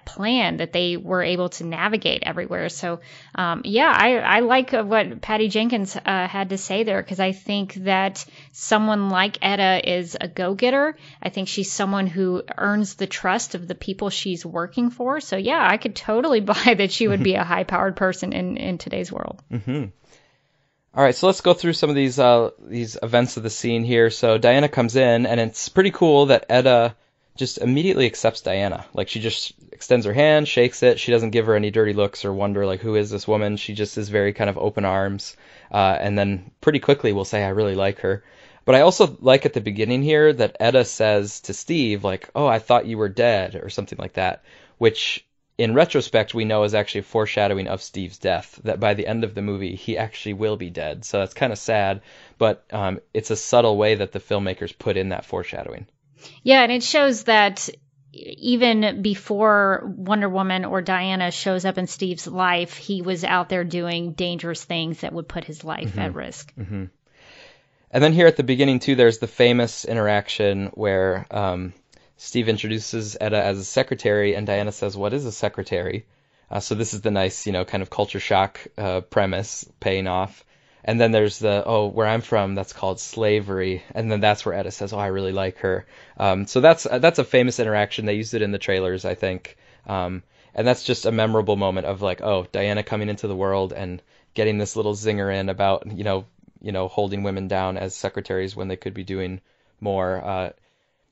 plan that they were able to navigate everywhere. So, I like what Patty Jenkins had to say there, because I think that someone like Etta is a go-getter. I think she's someone who earns the trust of the people she's working for. So, yeah, I could totally buy that she would be a high-powered person in today's world. Mm-hmm. All right, so let's go through some of these events of the scene here. So Diana comes in, and it's pretty cool that Etta just immediately accepts Diana. Like, she just extends her hand, shakes it. She doesn't give her any dirty looks or wonder, like, who is this woman? She just is very kind of open arms, and then pretty quickly will say, I really like her. But I also like at the beginning here that Etta says to Steve, like, oh, I thought you were dead, or something like that, which in retrospect, we know is actually a foreshadowing of Steve's death, that by the end of the movie, he actually will be dead. So that's kind of sad, but it's a subtle way that the filmmakers put in that foreshadowing. Yeah, and it shows that even before Wonder Woman or Diana shows up in Steve's life, he was out there doing dangerous things that would put his life at risk. Mm-hmm. And then here at the beginning, too, there's the famous interaction where Steve introduces Etta as a secretary, and Diana says, what is a secretary? So this is the nice, kind of culture shock premise paying off. And then there's where I'm from, that's called slavery. And then that's where Etta says, oh, I really like her. So that's a famous interaction. They used it in the trailers, I think. And that's just a memorable moment of like, oh, Diana coming into the world and getting this little zinger in about, holding women down as secretaries when they could be doing more.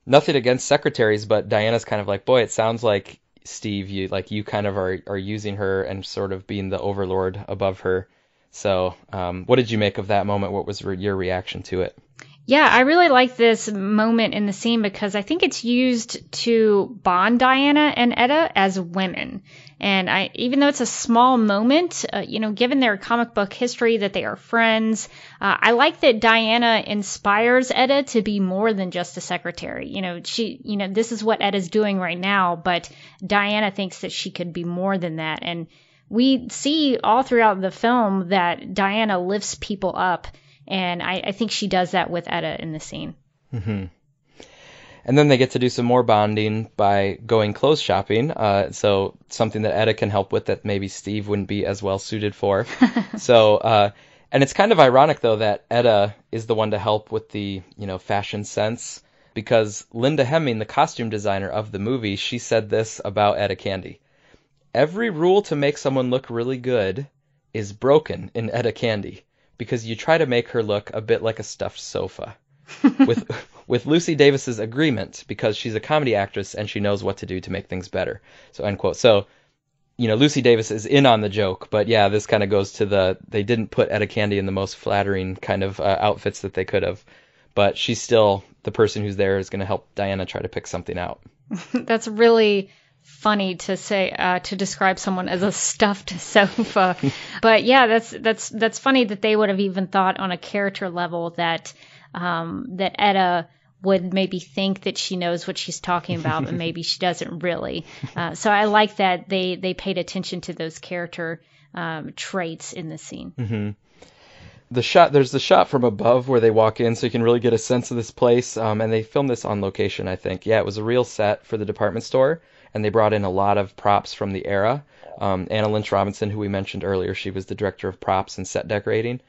Nothing against secretaries, but Diana's kind of like, boy, it sounds like, Steve, you kind of are using her and sort of being the overlord above her. So what did you make of that moment? What was your reaction to it? Yeah, I really like this moment in the scene because I think it's used to bond Diana and Etta as women. And even though it's a small moment, given their comic book history that they are friends, I like that Diana inspires Etta to be more than just a secretary. This is what Etta's doing right now, but Diana thinks that she could be more than that. And we see all throughout the film that Diana lifts people up. And I think she does that with Etta in the scene. Mm-hmm. And then they get to do some more bonding by going clothes shopping. So something that Etta can help with that maybe Steve wouldn't be as well suited for. And it's kind of ironic, though, that Etta is the one to help with the, fashion sense. Because Linda Hemming, the costume designer of the movie, she said this about Etta Candy. Every rule to make someone look really good is broken in Etta Candy, because you try to make her look a bit like a stuffed sofa. with Lucy Davis's agreement, because she's a comedy actress and she knows what to do to make things better. So, end quote. So, Lucy Davis is in on the joke, but yeah, this kind of goes to they didn't put Etta Candy in the most flattering kind of outfits that they could have, but she's still the person who's there is going to help Diana try to pick something out. That's really funny to say, to describe someone as a stuffed sofa. But yeah, that's funny that they would have even thought on a character level that Etta would maybe think that she knows what she's talking about, but maybe she doesn't really. So I like that they paid attention to those character traits in the scene. Mm-hmm. There's the shot from above where they walk in, so you can really get a sense of this place. And they filmed this on location, I think. Yeah, it was a real set for the department store, and they brought in a lot of props from the era. Anna Lynch Robinson, who we mentioned earlier, she was the director of props and set decorating.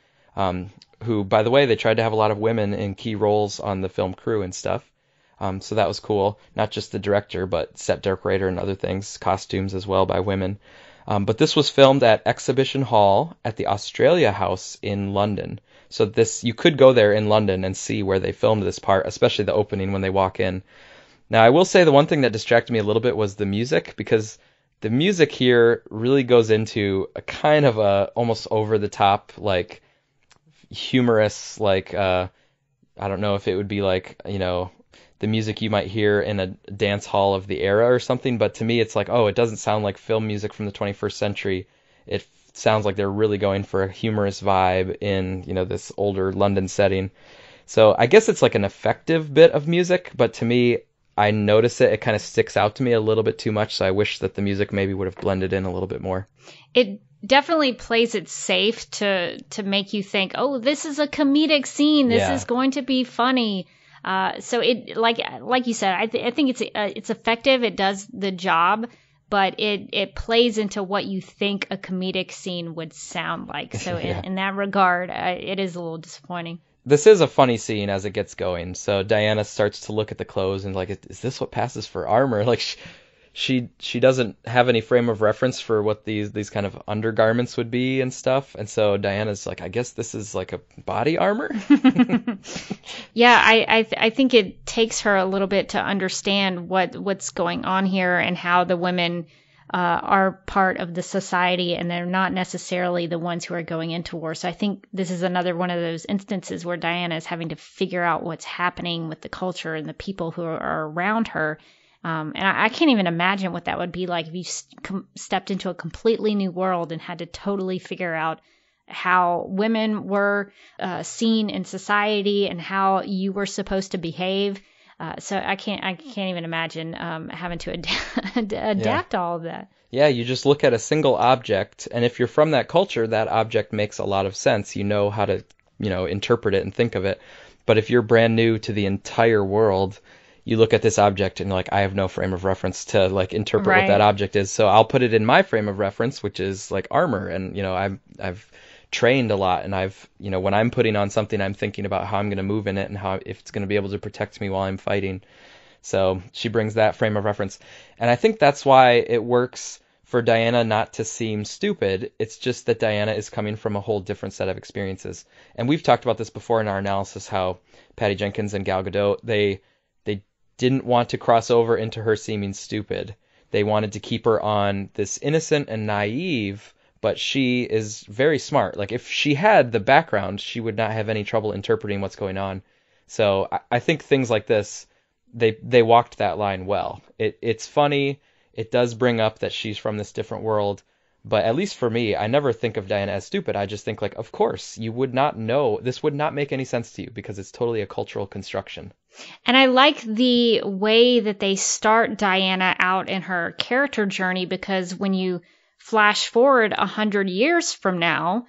Who, by the way, they tried to have a lot of women in key roles on the film crew and stuff. So that was cool. Not just the director, but set decorator and other things, costumes as well by women. But this was filmed at Exhibition Hall at the Australia House in London. So you could go there in London and see where they filmed this part, especially the opening when they walk in. Now, I will say the one thing that distracted me a little bit was the music, because the music here really goes into a kind of a almost over-the-top, like, humorous, like, I don't know if it would be like, the music you might hear in a dance hall of the era or something, but to me it's like, oh, it doesn't sound like film music from the 21st century. It sounds like they're really going for a humorous vibe in, this older London setting. So I guess it's like an effective bit of music, but to me, I notice it kind of sticks out to me a little bit too much, so I wish that the music maybe would have blended in a little bit more. It definitely plays it safe to make you think, oh, this is a comedic scene. This is going to be funny. So it, like you said, I think it's effective. It does the job, but it plays into what you think a comedic scene would sound like. So in that regard, it is a little disappointing. This is a funny scene as it gets going. So Diana starts to look at the clothes and like, is this what passes for armor? Like she doesn't have any frame of reference for what these kind of undergarments would be and stuff. And so Diana's like, I guess this is like a body armor. Yeah, I think it takes her a little bit to understand what's going on here and how the women are part of the society, and they're not necessarily the ones who are going into war. So I think this is another one of those instances where Diana is having to figure out what's happening with the culture and the people who are around her. And I can't even imagine what that would be like if you stepped into a completely new world and had to totally figure out how women were seen in society and how you were supposed to behave. So I can't even imagine having to adapt all of that. Yeah, you just look at a single object, and if you're from that culture, that object makes a lot of sense. You know how to, interpret it and think of it. But if you're brand new to the entire world, you look at this object and you're like, I have no frame of reference to like interpret what that object is. So I'll put it in my frame of reference, which is like armor. And, I've trained a lot, and I've, when I'm putting on something, I'm thinking about how I'm going to move in it and how if it's going to be able to protect me while I'm fighting. So she brings that frame of reference. And I think that's why it works for Diana not to seem stupid. It's just that Diana is coming from a whole different set of experiences. And we've talked about this before in our analysis, how Patty Jenkins and Gal Gadot, they didn't want to cross over into her seeming stupid. They wanted to keep her on this innocent and naive, but she is very smart. Like if she had the background, she would not have any trouble interpreting what's going on. So I think things like this, they walked that line well. It's funny. It does bring up that she's from this different world. But at least for me, I never think of Diana as stupid. I just think like, of course, you would not know. This would not make any sense to you because it's totally a cultural construction. And I like the way that they start Diana out in her character journey, because when you flash forward 100 years from now,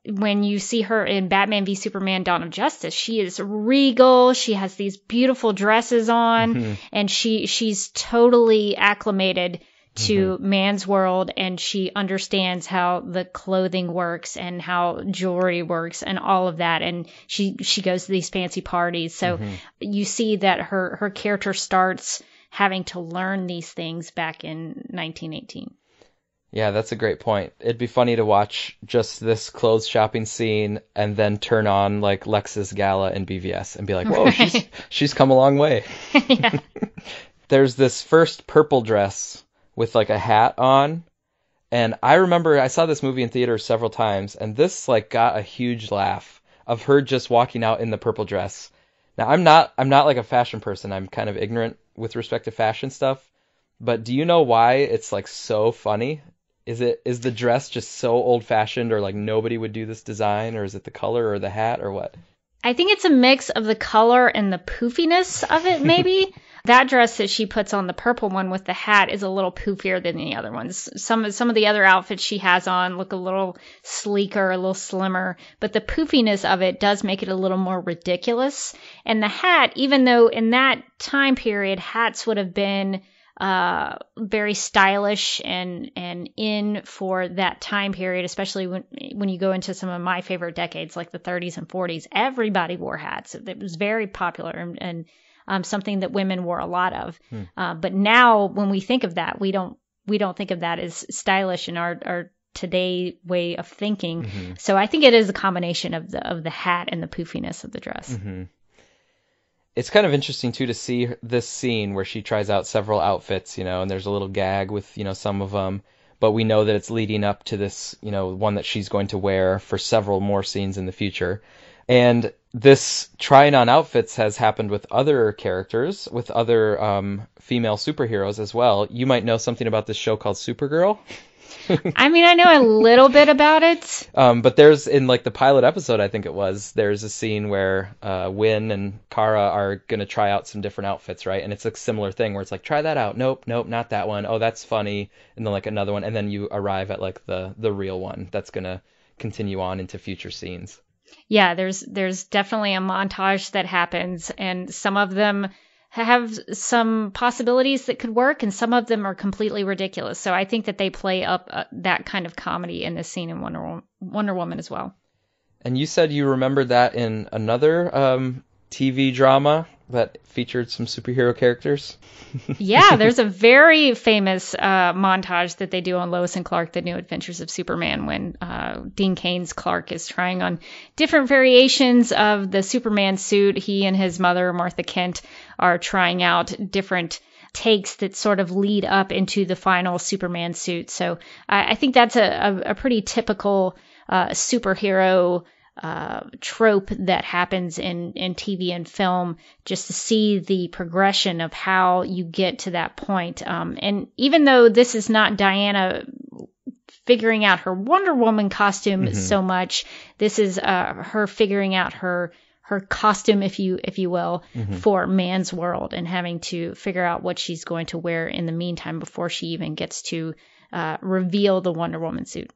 when you see her in Batman v Superman Dawn of Justice, she is regal. She has these beautiful dresses on, and she's totally acclimated to man's world, and she understands how the clothing works and how jewelry works and all of that, and she goes to these fancy parties. So you see that her character starts having to learn these things back in 1918. Yeah, that's a great point. It'd be funny to watch just this clothes shopping scene and then turn on like Lexus Gala and BVS and be like, whoa, she's come a long way. Yeah. There's this first purple dress with like a hat on, and I remember I saw this movie in theaters several times, and this like got a huge laugh of her just walking out in the purple dress. Now I'm not like a fashion person. I'm kind of ignorant with respect to fashion stuff, but do you know why it's like so funny? Is the dress just so old fashioned, or like nobody would do this design, or is it the color or the hat or what? I think it's a mix of the color and the poofiness of it, maybe. That dress that she puts on, the purple one with the hat, is a little poofier than the other ones. Some of the other outfits she has on look a little sleeker, a little slimmer, but the poofiness of it does make it a little more ridiculous. And the hat, even though in that time period hats would have been very stylish and in for that time period, especially when you go into some of my favorite decades like the 30s and 40s, everybody wore hats. It was very popular and something that women wore a lot of. But now when we think of that, we don't think of that as stylish in our today way of thinking. So I think it is a combination of the hat and the poofiness of the dress. It's kind of interesting, too, to see this scene where she tries out several outfits, and there's a little gag with, some of them. But we know that it's leading up to this, one that she's going to wear for several more scenes in the future. And this trying on outfits has happened with other characters, with other female superheroes as well. You might know something about this show called Supergirl. I mean, I know a little bit about it. But there's, in like the pilot episode, I think it was, there's a scene where Win and Kara are going to try out some different outfits, right? And it's a similar thing where it's like, try that out. Nope, not that one. Oh, that's funny. And then like another one. And then you arrive at like the real one that's going to continue on into future scenes. Yeah, there's definitely a montage that happens, and some of them have some possibilities that could work, and some of them are completely ridiculous. So I think that they play up that kind of comedy in this scene in Wonder Woman as well. And you said you remembered that in another TV drama that featured some superhero characters? Yeah, there's a very famous montage that they do on Lois and Clark, The New Adventures of Superman, when Dean Cain's Clark is trying on different variations of the Superman suit. He and his mother, Martha Kent, are trying out different takes that sort of lead up into the final Superman suit. So I think that's a pretty typical superhero trope that happens in TV and film, just to see the progression of how you get to that point. And even though this is not Diana figuring out her Wonder Woman costume so much, this is her figuring out her costume, if you will, for man's world, and having to figure out what she's going to wear in the meantime before she even gets to reveal the Wonder Woman suit.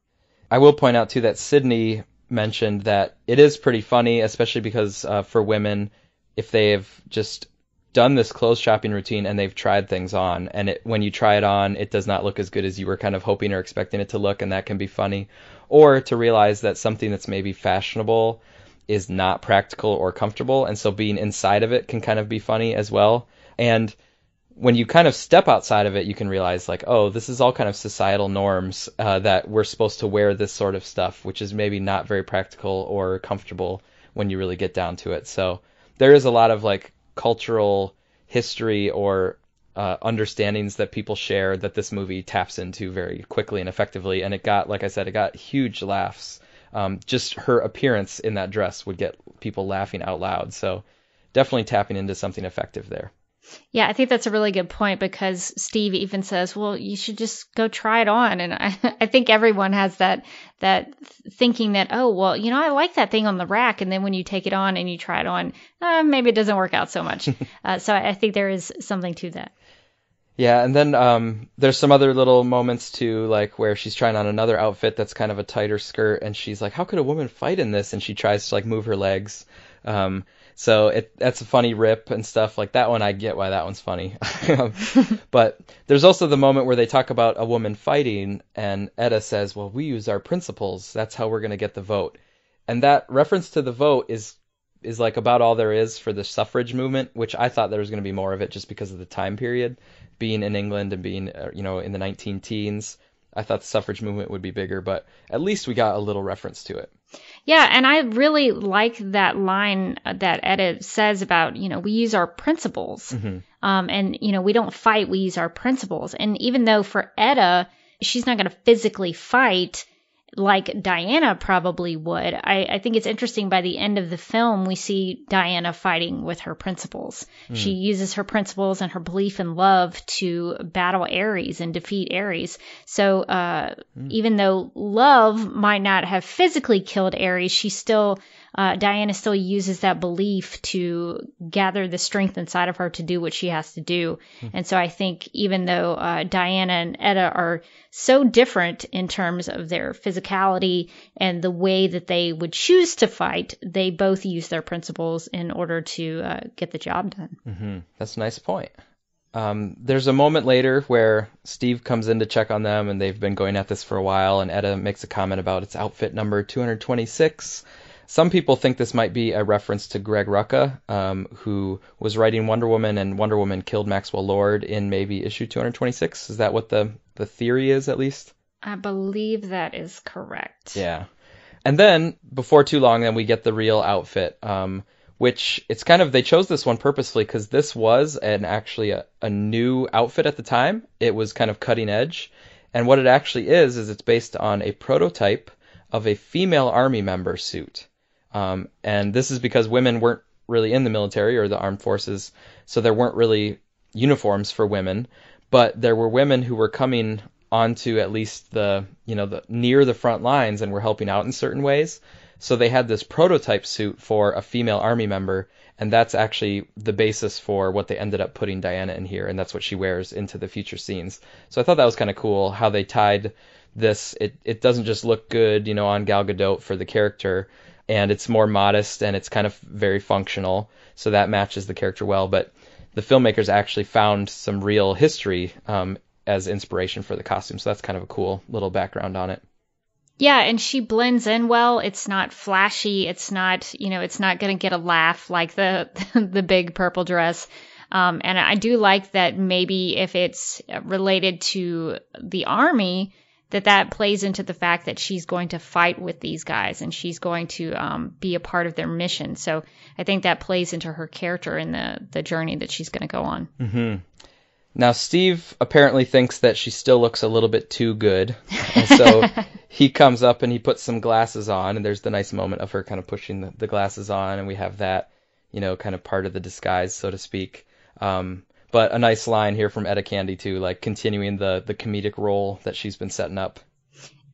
I will point out too that Sydney mentioned that it is pretty funny, especially because for women, if they've just done this clothes shopping routine and they've tried things on, and when you try it on, it does not look as good as you were kind of hoping or expecting it to look, and that can be funny. Or to realize that something that's maybe fashionable is not practical or comfortable, and so being inside of it can kind of be funny as well. And when you kind of step outside of it, you can realize like, oh, this is all kind of societal norms that we're supposed to wear this sort of stuff, which is maybe not very practical or comfortable when you really get down to it. So there is a lot of like cultural history or understandings that people share that this movie taps into very quickly and effectively. And it got, like I said, it got huge laughs. Just her appearance in that dress would get people laughing out loud. So definitely tapping into something effective there. Yeah, I think that's a really good point, because Steve even says, well, you should just go try it on. And I think everyone has that thinking that, oh, well, I like that thing on the rack. And then when you take it on and you try it on, maybe it doesn't work out so much. So I think there is something to that. Yeah, and then there's some other little moments too, like where she's trying on another outfit that's kind of a tighter skirt, and she's like, how could a woman fight in this? And she tries to like move her legs. So that's a funny rip and stuff like that one. I get why that one's funny. But there's also the moment where they talk about a woman fighting, and Etta says, well, we use our principles. That's how we're going to get the vote. And that reference to the vote is like about all there is for the suffrage movement, which I thought there was going to be more of it just because of the time period, being in England and being, in the 19 teens. I thought the suffrage movement would be bigger, but at least we got a little reference to it. Yeah, and I really like that line that Etta says about, we use our principles. And, we don't fight, we use our principles. And even though for Etta, she's not going to physically fight like Diana probably would, I think it's interesting, by the end of the film, we see Diana fighting with her principles. She uses her principles and her belief in love to battle Ares and defeat Ares. So even though love might not have physically killed Ares, Diana still uses that belief to gather the strength inside of her to do what she has to do. And so I think even though Diana and Etta are so different in terms of their physicality and the way that they would choose to fight, they both use their principles in order to get the job done. That's a nice point. There's a moment later where Steve comes in to check on them, and they've been going at this for a while, and Etta makes a comment about its outfit number 226. Some people think this might be a reference to Greg Rucka, who was writing Wonder Woman, and Wonder Woman killed Maxwell Lord in maybe issue 226. Is that what the theory is, at least? I believe that is correct. Yeah. And then, before too long, then we get the real outfit, which it's kind of, they chose this one purposefully because this was actually a new outfit at the time. It was kind of cutting edge. And what it actually is it's based on a prototype of a female army member suit. And this is because women weren't really in the military or the armed forces, so there weren't really uniforms for women, but there were women who were coming onto at least the near the front lines and were helping out in certain ways. So they had this prototype suit for a female army member, and that's actually the basis for what they ended up putting Diana in here, and that's what she wears into the future scenes. So I thought that was kind of cool how they tied this. It doesn't just look good, on Gal Gadot for the character, and it's more modest and it's kind of very functional, so that matches the character well. But the filmmakers actually found some real history as inspiration for the costume, so that's kind of a cool little background on it. Yeah, and she blends in well. It's not flashy. It's not, it's not going to get a laugh like the the big purple dress. And I do like that maybe if it's related to the army, that plays into the fact that she's going to fight with these guys and she's going to be a part of their mission. So I think that plays into her character and the journey that she's going to go on. Mm-hmm. Now, Steve apparently thinks that she still looks a little bit too good. And so he comes up and he puts some glasses on, and there's the nice moment of her kind of pushing the glasses on, and we have that, kind of part of the disguise, so to speak. But a nice line here from Etta Candy, too, like continuing the comedic role that she's been setting up.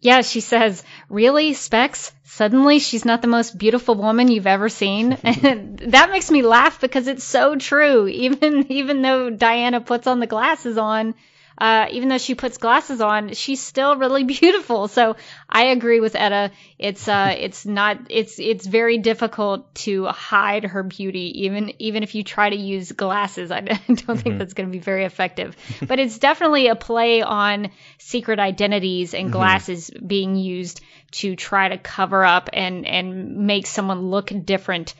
Yeah, she says, "Really, Specs? Suddenly she's not the most beautiful woman you've ever seen?" And that makes me laugh because it's so true. Even though Diana puts on the glasses on, even though she puts glasses on, she's still really beautiful. So I agree with Etta. It's very difficult to hide her beauty, even if you try to use glasses. I don't think that's going to be very effective. But it's definitely a play on secret identities and glasses being used to try to cover up and make someone look different.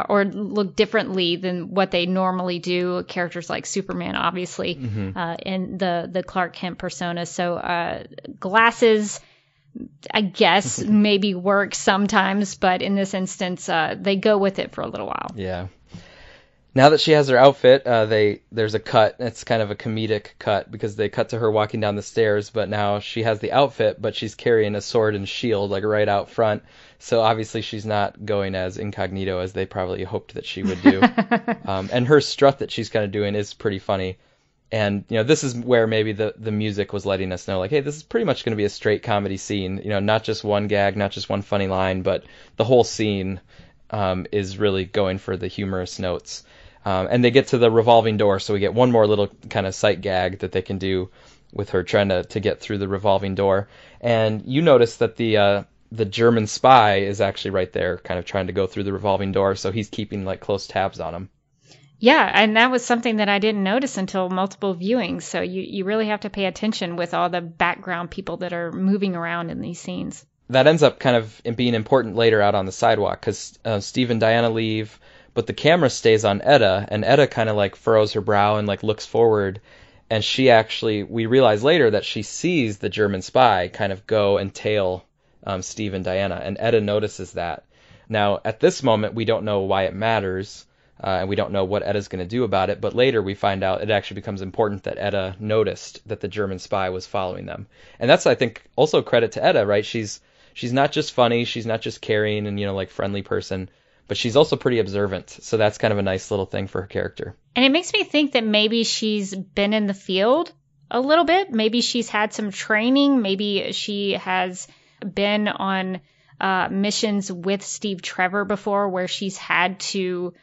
Or look differently than what they normally do. Characters like Superman, obviously, in the Clark Kent persona. So glasses, I guess, maybe work sometimes, but in this instance, they go with it for a little while. Yeah. Now that she has her outfit, there's a cut. It's kind of a comedic cut because they cut to her walking down the stairs, but now she has the outfit, but she's carrying a sword and shield like right out front. So obviously she's not going as incognito as they probably hoped that she would do. And her strut that she's kind of doing is pretty funny. And, this is where maybe the music was letting us know, like, hey, this is pretty much going to be a straight comedy scene. Not just one gag, not just one funny line, but the whole scene is really going for the humorous notes. And they get to the revolving door, so we get one more little kind of sight gag that they can do with her trying to get through the revolving door. And you notice that the German spy is actually right there, kind of trying to go through the revolving door, so he's keeping like close tabs on him. Yeah, and that was something that I didn't notice until multiple viewings, so you really have to pay attention with all the background people that are moving around in these scenes. That ends up kind of being important later out on the sidewalk, because Steve and Diana leave, but the camera stays on Etta, and Etta kind of like furrows her brow and like looks forward, and we realize later that she sees the German spy kind of go and tail Steve and Diana, and Etta notices that. Now, at this moment, we don't know why it matters, and we don't know what Etta's going to do about it, but later we find out it actually becomes important that Etta noticed that the German spy was following them. And that's, I think, also credit to Etta, right? She's not just funny, she's not just caring and, like friendly person, but she's also pretty observant, so that's kind of a nice little thing for her character. And it makes me think that maybe she's been in the field a little bit. Maybe she's had some training. Maybe she has been on missions with Steve Trevor before where she's had to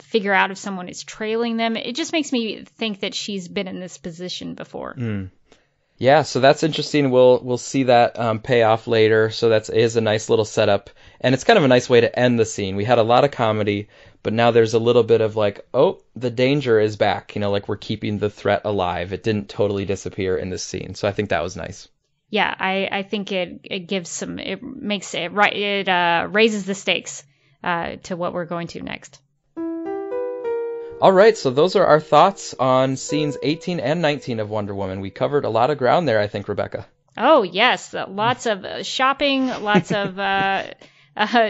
figure out if someone is trailing them. It just makes me think that she's been in this position before. Yeah, so that's interesting. We'll see that pay off later. So that is a nice little setup. And it's kind of a nice way to end the scene. We had a lot of comedy, but now there's a little bit of like, oh, the danger is back. Like we're keeping the threat alive. It didn't totally disappear in this scene. So I think that was nice. Yeah, I think it gives it makes it right. It raises the stakes to what we're going to next. All right, so those are our thoughts on scenes 18 and 19 of Wonder Woman. We covered a lot of ground there, I think, Rebecca. Oh, yes. Lots of shopping, lots of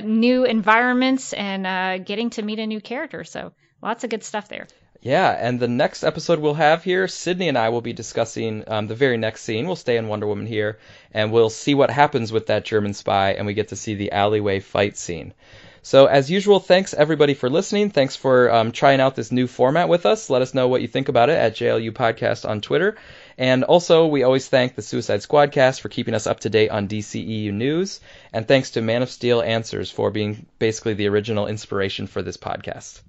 new environments, and getting to meet a new character. So lots of good stuff there. Yeah, and the next episode we'll have here, Sydney and I will be discussing the very next scene. We'll stay in Wonder Woman here, and we'll see what happens with that German spy, and we get to see the alleyway fight scene. So as usual, thanks everybody for listening. Thanks for trying out this new format with us. Let us know what you think about it at JLU Podcast on Twitter. And also, we always thank the Suicide Squadcast for keeping us up to date on DCEU news. And thanks to Man of Steel Answers for being basically the original inspiration for this podcast.